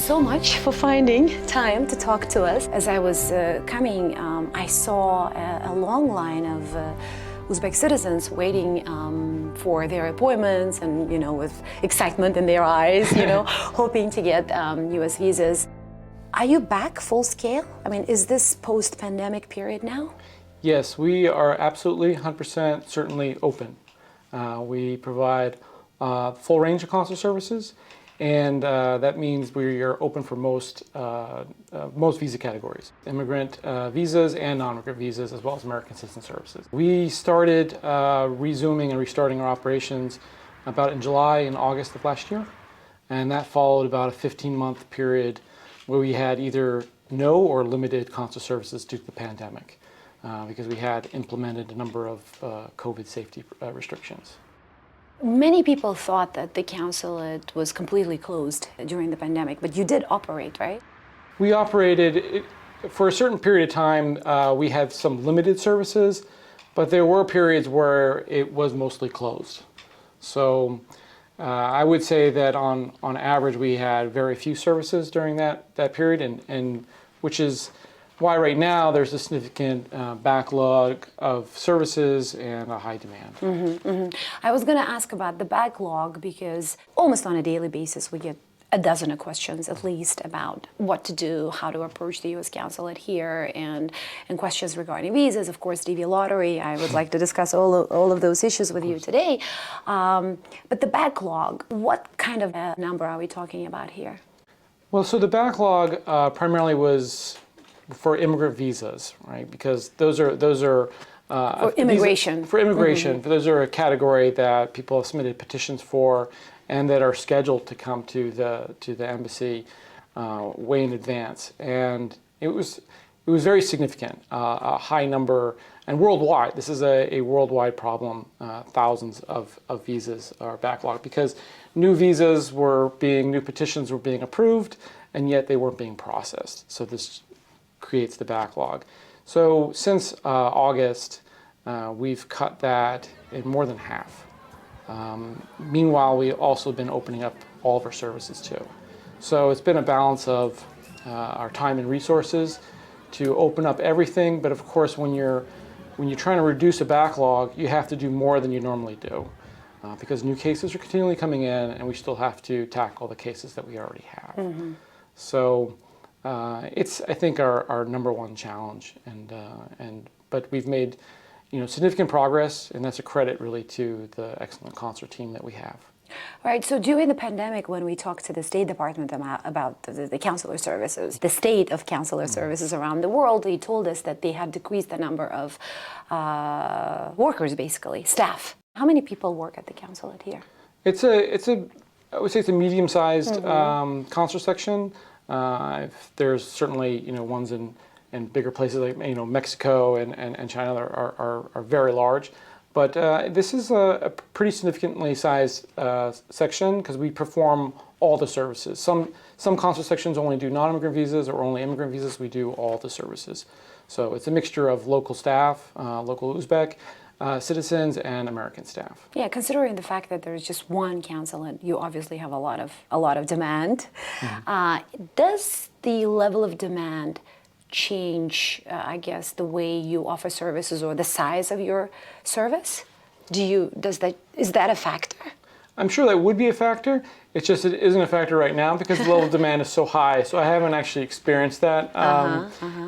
so much for finding time to talk to us. As I was coming, I saw a long line of Uzbek citizens waiting for their appointments and, with excitement in their eyes, hoping to get US visas. Are you back full scale? I mean, is this post-pandemic period now? Yes, we are absolutely 100% certainly open. We provide full range of consular services, and that means we are open for most visa categories. Immigrant visas and non-immigrant visas, as well as American citizen services. We started resuming and restarting our operations about in July and August of last year, and that followed about a 15-month period where we had either no or limited consular services due to the pandemic, because we had implemented a number of COVID safety restrictions. Many people thought that the consulate was completely closed during the pandemic, but you did operate, right? We operated, for a certain period of time, we had some limited services, but there were periods where it was mostly closed. So I would say that on average we had very few services during that period, and which is why right now there's a significant backlog of services and a high demand. I was going to ask about the backlog because almost on a daily basis we get a dozen of questions at least about what to do, how to approach the U.S. consulate here, and questions regarding visas, of course, DV lottery. I would like to discuss all of those issues with you today. But the backlog, what kind of a number are we talking about here? Well, so the backlog primarily was for immigrant visas, right? Because those are for immigration. For immigration, those are a category that people have submitted petitions for, and that are scheduled to come to the embassy way in advance. And it was very significant, a high number, and worldwide. This is a worldwide problem. Thousands of visas are backlogged because new petitions were being approved, and yet they weren't being processed. So this creates the backlog. So since August, we've cut that in more than half. Meanwhile, we've also been opening up all of our services too. So it's been a balance of our time and resources to open up everything, but of course when you're trying to reduce a backlog, you have to do more than you normally do, because new cases are continually coming in, and we still have to tackle the cases that we already have. So it's, I think, our number one challenge, but we've made significant progress, and that's a credit really to the excellent consular team that we have. Right, so during the pandemic, when we talked to the State Department about the consular services, the state of consular services around the world, they told us that they had decreased the number of workers, basically, staff. How many people work at the consulate here? I would say it's a medium-sized consular section. There's certainly ones in bigger places like Mexico and China are very large, but this is a pretty significantly sized section because we perform all the services. Some consular sections only do non-immigrant visas or only immigrant visas. We do all the services. So it's a mixture of local staff, local Uzbek citizens, and American staff. Yeah, considering the fact that there's just one consulate, you obviously have a lot of demand. Does the level of demand change, I guess, the way you offer services or the size of your service? Is that a factor? I'm sure that would be a factor. It's just it isn't a factor right now because the level of demand is so high. So I haven't actually experienced that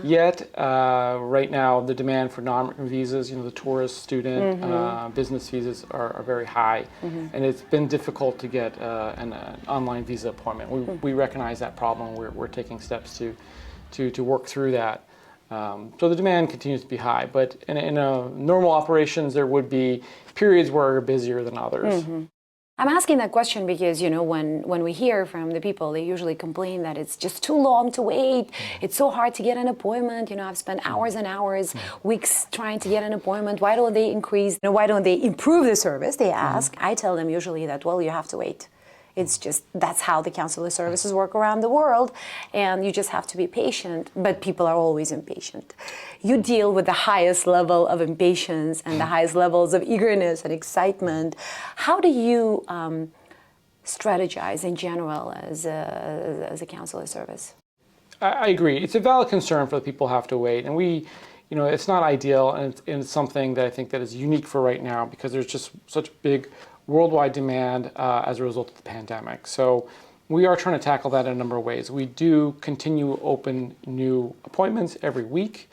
yet. Right now, the demand for non-immigrant visas, the tourist, student, business visas are very high, and it's been difficult to get an online visa appointment. We recognize that problem. We're taking steps to work through that. So the demand continues to be high, but in normal operations, there would be periods where we're busier than others. I'm asking that question because, when we hear from the people, they usually complain that it's just too long to wait. It's so hard to get an appointment. I've spent hours and hours, weeks trying to get an appointment. Why don't they why don't they improve the service? They ask. I tell them usually that, well, you have to wait. It's just, that's how the consular services work around the world, and you just have to be patient, but people are always impatient. You deal with the highest level of impatience and the highest levels of eagerness and excitement. How do you strategize in general as a consular service? I agree. It's a valid concern for the people who have to wait, and it's not ideal, and it's something that I think that is unique for right now because there's just such big worldwide demand as a result of the pandemic. So we are trying to tackle that in a number of ways. We do continue open new appointments every week,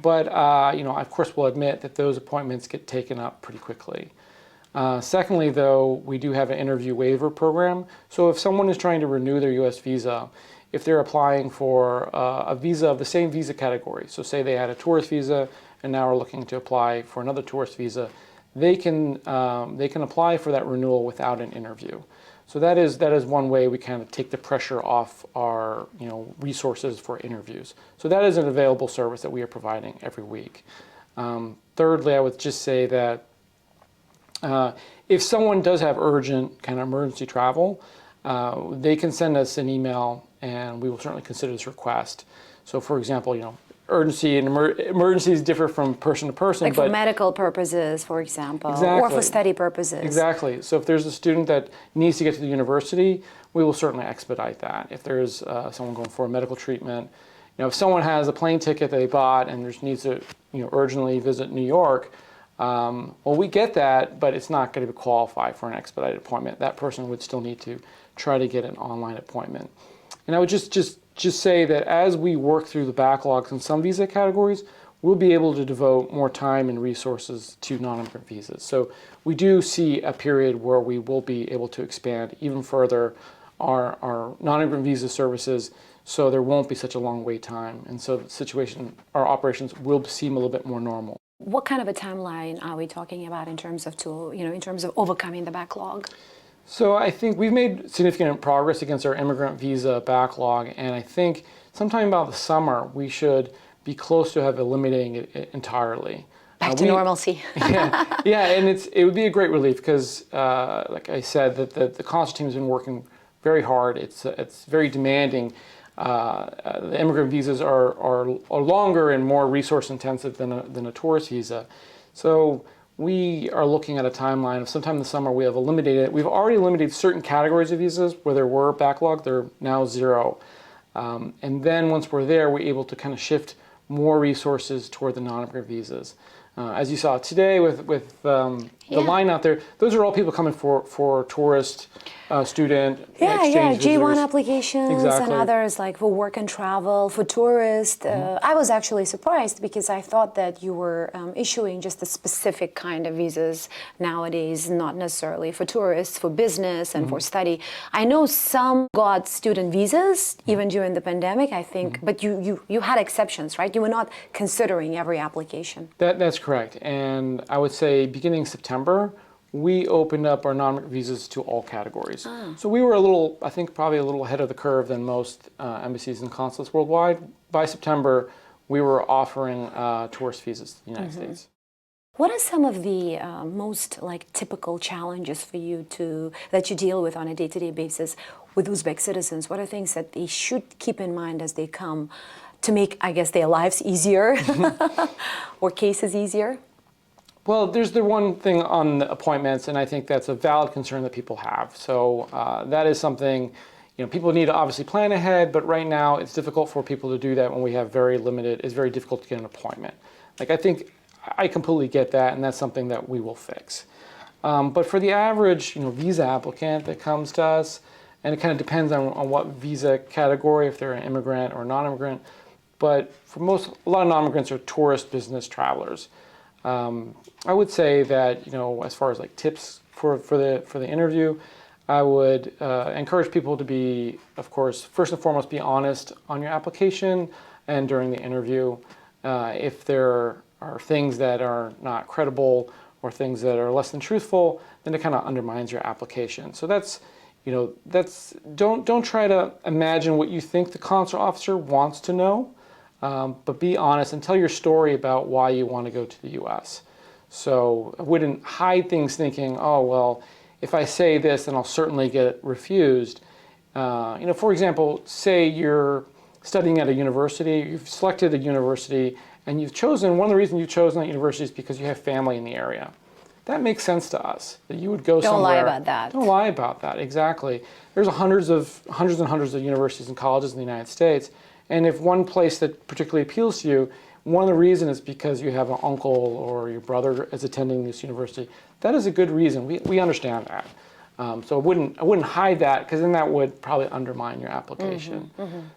but of course we'll admit that those appointments get taken up pretty quickly. Secondly, though, we do have an interview waiver program. So if someone is trying to renew their U.S. visa, if they're applying for a visa of the same visa category, so say they had a tourist visa and now are looking to apply for another tourist visa, they can apply for that renewal without an interview. So that is one way we kind of take the pressure off our resources for interviews. So that is an available service that we are providing every week. Thirdly, I would just say that if someone does have urgent kind of emergency travel, they can send us an email and we will certainly consider this request. So for example, urgency and emergencies differ from person to person. Like for medical purposes, for example, exactly. Or for study purposes. Exactly. So if there's a student that needs to get to the university, we will certainly expedite that. If there's someone going for a medical treatment, if someone has a plane ticket that they bought and needs to urgently visit New York, well, we get that, but it's not going to qualify for an expedited appointment. That person would still need to try to get an online appointment. And I would just say that as we work through the backlogs in some visa categories, we'll be able to devote more time and resources to non-immigrant visas. So we do see a period where we will be able to expand even further our non-immigrant visa services, so there won't be such a long wait time. And so the situation, our operations will seem a little bit more normal. What kind of a timeline are we talking about in terms of overcoming the backlog? So I think we've made significant progress against our immigrant visa backlog, and I think sometime about the summer we should be close to have eliminating it entirely. Back to normalcy. yeah, and it would be a great relief because, like I said, that the consular team has been working very hard. It's very demanding. The immigrant visas are longer and more resource intensive than a tourist visa. So we are looking at a timeline of sometime in the summer we've already eliminated certain categories of visas where there were backlog. They're now 0. And then once we're there, we're able to kind of shift more resources toward the non-immigrant visas. As you saw today with the line out there, those are all people coming for tourist, student, exchange G1 visitors. applications and others like for work and travel, for tourists. I was actually surprised because I thought that you were issuing just a specific kind of visas nowadays, not necessarily for tourists, for business and for study. I know some got student visas even during the pandemic, I think, but you had exceptions, right? You were not considering every application. That's correct. And I would say beginning September, we opened up our non-immigrant visas to all categories. So we were probably a little ahead of the curve than most embassies and consulates worldwide. By September, we were offering tourist visas to the United States. What are some of the most typical challenges for you that you deal with on a day-to-day basis with Uzbek citizens? What are things that they should keep in mind as they come to make, I guess, their lives easier or cases easier? Well, there's the one thing on the appointments, and I think that's a valid concern that people have. So that is something, people need to obviously plan ahead, but right now it's difficult for people to do that when we have it's very difficult to get an appointment. I think I completely get that, and that's something that we will fix. But for the average, visa applicant that comes to us, and it kind of depends on what visa category, if they're an immigrant or non-immigrant, but for a lot of non-immigrants are tourist business travelers. I would say that, as far as tips for the interview, I would encourage people to be, of course, first and foremost, be honest on your application and during the interview. If there are things that are not credible or things that are less than truthful, then it kind of undermines your application. So don't try to imagine what you think the consular officer wants to know. But be honest and tell your story about why you want to go to the U.S. So I wouldn't hide things thinking, oh, well, if I say this, then I'll certainly get refused. For example, say you're studying at a university, you've selected a university, and one of the reasons you've chosen that university is because you have family in the area. that makes sense to us, that you would go Don't somewhere. lie about that. Don't lie about that, exactly. There's hundreds and hundreds of universities and colleges in the United States, and if one place that particularly appeals to you, one of the reasons is because you have an uncle or your brother is attending this university. That is a good reason. We understand that. So I wouldn't hide that, because then that would probably undermine your application.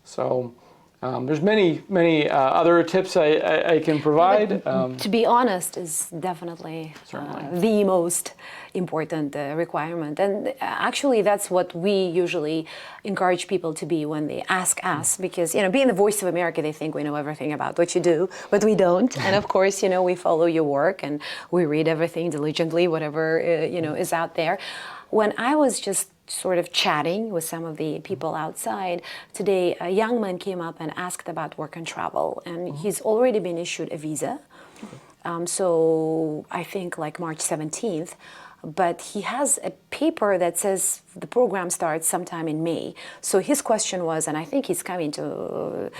So there's many other tips I can provide. To be honest is definitely the most important requirement. And actually that's what we usually encourage people to be when they ask us, because, being the voice of America, they think we know everything about what you do, but we don't. And of course, we follow your work and we read everything diligently, whatever, is out there. When I was just sort of chatting with some of the people outside today, a young man came up and asked about work and travel, and he's already been issued a visa. So I think like March 17th, but he has a paper that says the program starts sometime in May. So his question was, and I think he's coming to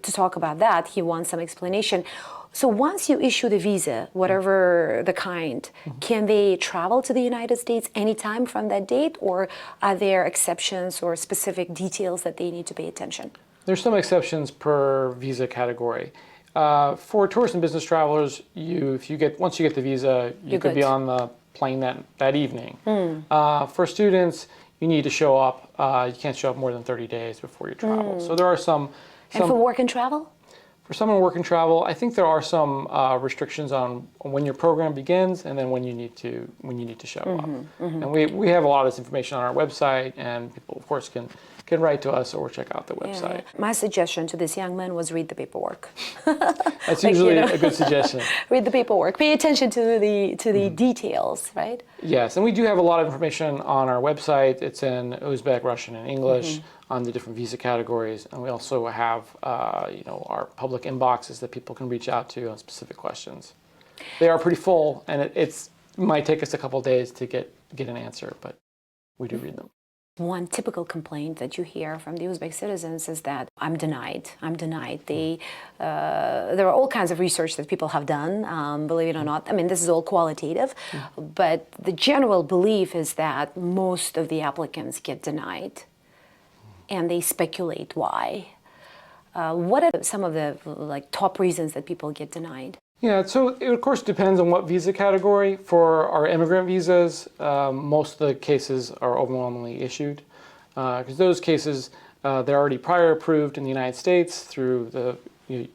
talk about that, he wants some explanation. So once you issue the visa, whatever the kind, can they travel to the United States anytime from that date, or are there exceptions or specific details that they need to pay attention? There's some exceptions per visa category. For tourist and business travelers, once you get the visa, you could be on the plane that evening. For students, you need to show up. You can't show up more than 30 days before you travel. So there are some. And for work and travel? For someone work and travel, I think there are some restrictions on when your program begins and then when you need to show up. And we have a lot of this information on our website, and people, of course, can write to us or check out the website. Yeah. My suggestion to this young man was read the paperwork. That's usually a good suggestion. Read the paperwork. Pay attention to the details, right? Yes, and we do have a lot of information on our website. It's in Uzbek, Russian, and English on the different visa categories, and we also have our public inboxes that people can reach out to on specific questions. They are pretty full, and it might take us a couple of days to get an answer, but we do read them. One typical complaint that you hear from the Uzbek citizens is that I'm denied. There are all kinds of research that people have done, believe it or not. I mean, this is all qualitative, but the general belief is that most of the applicants get denied, and they speculate why. What are some of the top reasons that people get denied? Yeah, so it of course depends on what visa category. For our immigrant visas, most of the cases are overwhelmingly issued, because those cases, they're already prior approved in the United States through the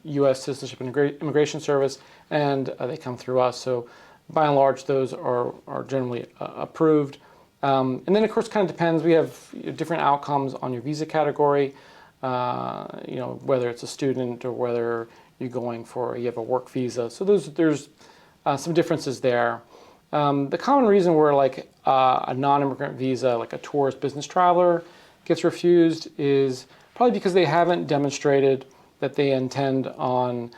U.S. Citizenship and Immigration Service, and they come through us. So by and large, those are generally approved. And then of course, kind of depends. We have different outcomes on your visa category, whether it's a student or whether you have a work visa. So there's some differences there. The common reason where a non-immigrant visa, like a tourist business traveler, gets refused is probably because they haven't demonstrated that they intend on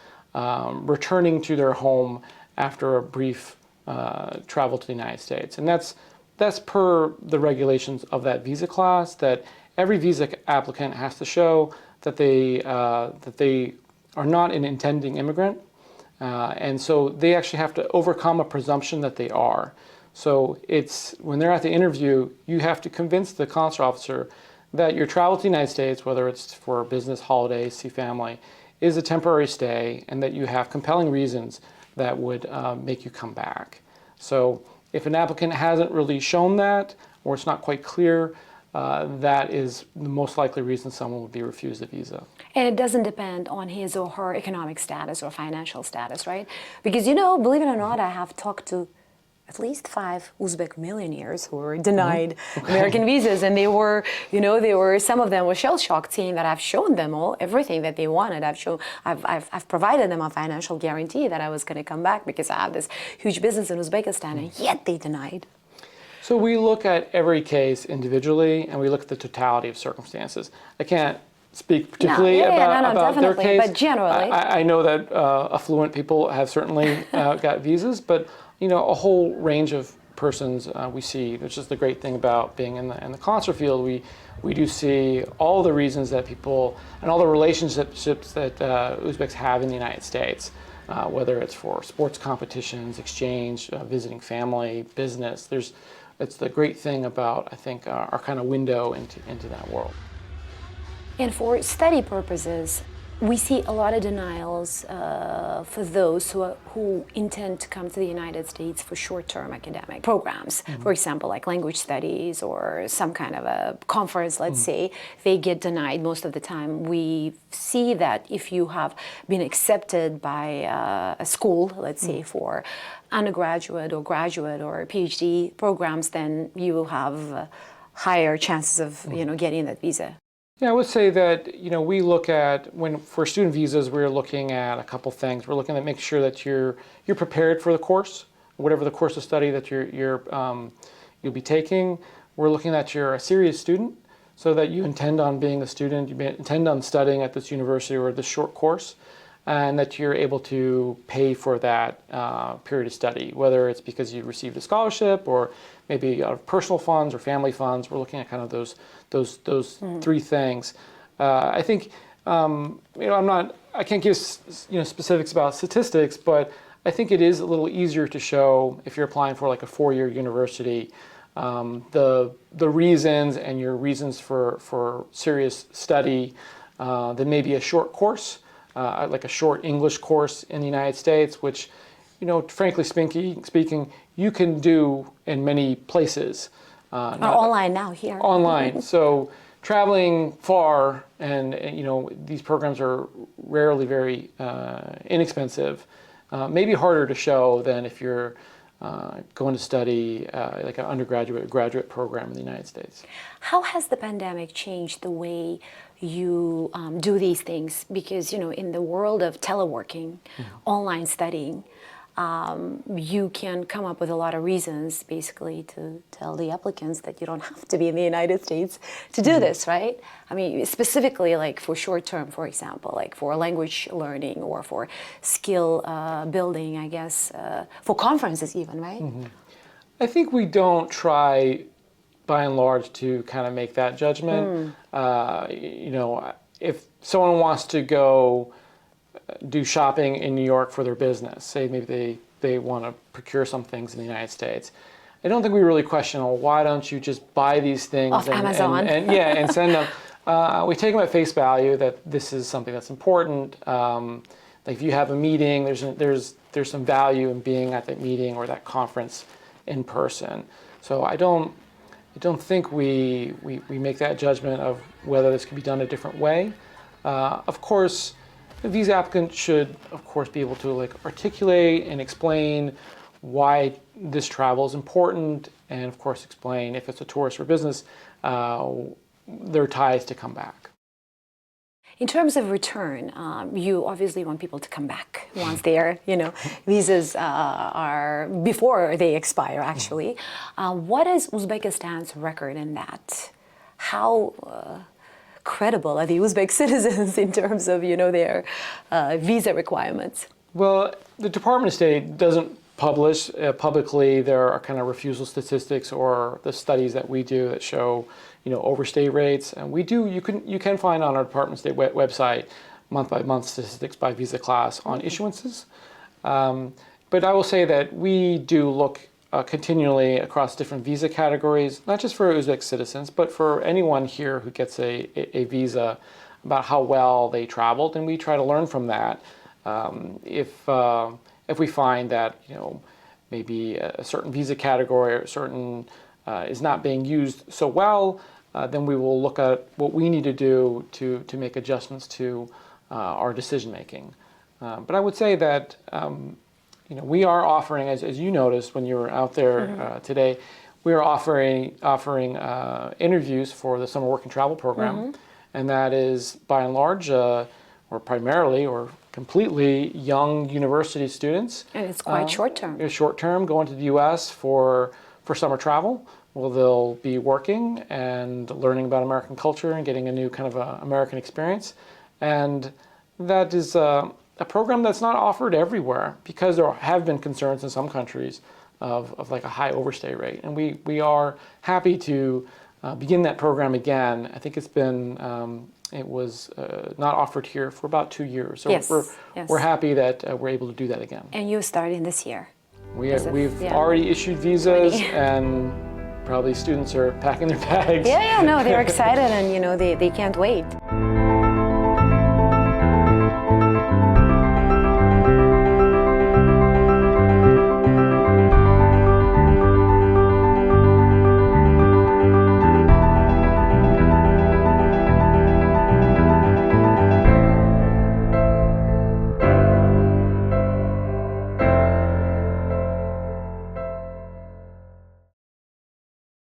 returning to their home after a brief travel to the United States. And that's per the regulations of that visa class, that every visa applicant has to show that they are not an intending immigrant, and so they actually have to overcome a presumption that they are. So when they're at the interview, you have to convince the consular officer that your travel to the United States, whether it's for business, holidays, see family, is a temporary stay, and that you have compelling reasons that would make you come back. So if an applicant hasn't really shown that, or it's not quite clear, that is the most likely reason someone would be refused a visa. And it doesn't depend on his or her economic status or financial status, right? Because, believe it or not, I have talked to at least 5 Uzbek millionaires who were denied American visas, and they were some of them were shell-shocked, seeing that I've shown them everything that they wanted. I've provided them a financial guarantee that I was going to come back because I have this huge business in Uzbekistan, and yet they denied. So we look at every case individually, and we look at the totality of circumstances. I can't speak particularly about their case. But generally, I know that affluent people have certainly got visas, but a whole range of persons we see, which is the great thing about being in the consular field. We do see all the reasons that people and all the relationships that Uzbeks have in the United States. whether it's for sports competitions, exchange, visiting family, business. It's the great thing about, I think, our kind of window into that world. And for study purposes, we see a lot of denials for those who intend to come to the United States for short-term academic programs. For example, like language studies or some kind of a conference, let's say, they get denied most of the time. We see that if you have been accepted by a school, let's say, for undergraduate or graduate or PhD programs, then you will have higher chances of getting that visa. Yeah, I would say that we look at for student visas, we're looking at a couple things. We're looking at making sure that you're prepared for the course, whatever the course of study that you'll be taking. We're looking that you're a serious student, so that you intend on being a student, you intend on studying at this university or this short course, and that you're able to pay for that period of study, whether it's because you received a scholarship or maybe out of personal funds or family funds. We're looking at kind of those three things. I think I can't give specifics about statistics, but I think it is a little easier to show if you're applying for like a 4-year university, the reasons and your reasons for serious study than maybe a short course. Like a short English course in the United States, which, frankly speaking, you can do in many places. Online now here. Online. So traveling far, and these programs are rarely very inexpensive. Maybe harder to show than if you're going to study like an undergraduate or graduate program in the United States. How has the pandemic changed the way you do these things? Because in the world of teleworking, online studying, you can come up with a lot of reasons basically to tell the applicants that you don't have to be in the United States to do this, right? I mean, specifically like for short term, for example, like for language learning or for skill building, I guess, for conferences even, right? I think we don't try by and large to kind of make that judgment. If someone wants to go do shopping in New York for their business, say maybe they want to procure some things in the United States, I don't think we really question, well, why don't you just buy these things off Amazon and send them. We take them at face value that this is something that's important. Like if you have a meeting, there's some value in being at that meeting or that conference in person. So I don't think we make that judgment of whether this can be done a different way. Of course, these applicants should, of course, be able to articulate and explain why this travel is important, and of course explain if it's a tourist or business, their ties to come back. In terms of return, you obviously want people to come back once their visas are before they expire. Actually, what is Uzbekistan's record in that? How credible are the Uzbek citizens in terms of their visa requirements? Well, the Department of State doesn't publish publicly their kind of refusal statistics or the studies that we do that show overstay rates. And we do. You can find on our Department of State website month by month statistics by visa class on issuances. But I will say that we do look continually across different visa categories, not just for Uzbek citizens, but for anyone here who gets a visa, about how well they traveled, and we try to learn from that. If we find that maybe a certain visa category or certain is not being used so well, then we will look at what we need to do to make adjustments to our decision making. But I would say that we are offering, as you noticed when you were out there today, we are offering interviews for the Summer Work and Travel Program, and that is by and large, or primarily, or completely young university students. And it's quite short term. It's short term, going to the U.S. for summer travel. Well, they'll be working and learning about American culture and getting a new kind of American experience, and that is a program that's not offered everywhere because there have been concerns in some countries of like a high overstay rate. And we are happy to begin that program again. I think it's been it was not offered here for about 2 years. So Yes, we're, yes. we're happy that we're able to do that again. And you started this year. We've yeah. already issued visas, 20. and probably students are packing their bags. Yeah, no, they're excited, and they can't wait.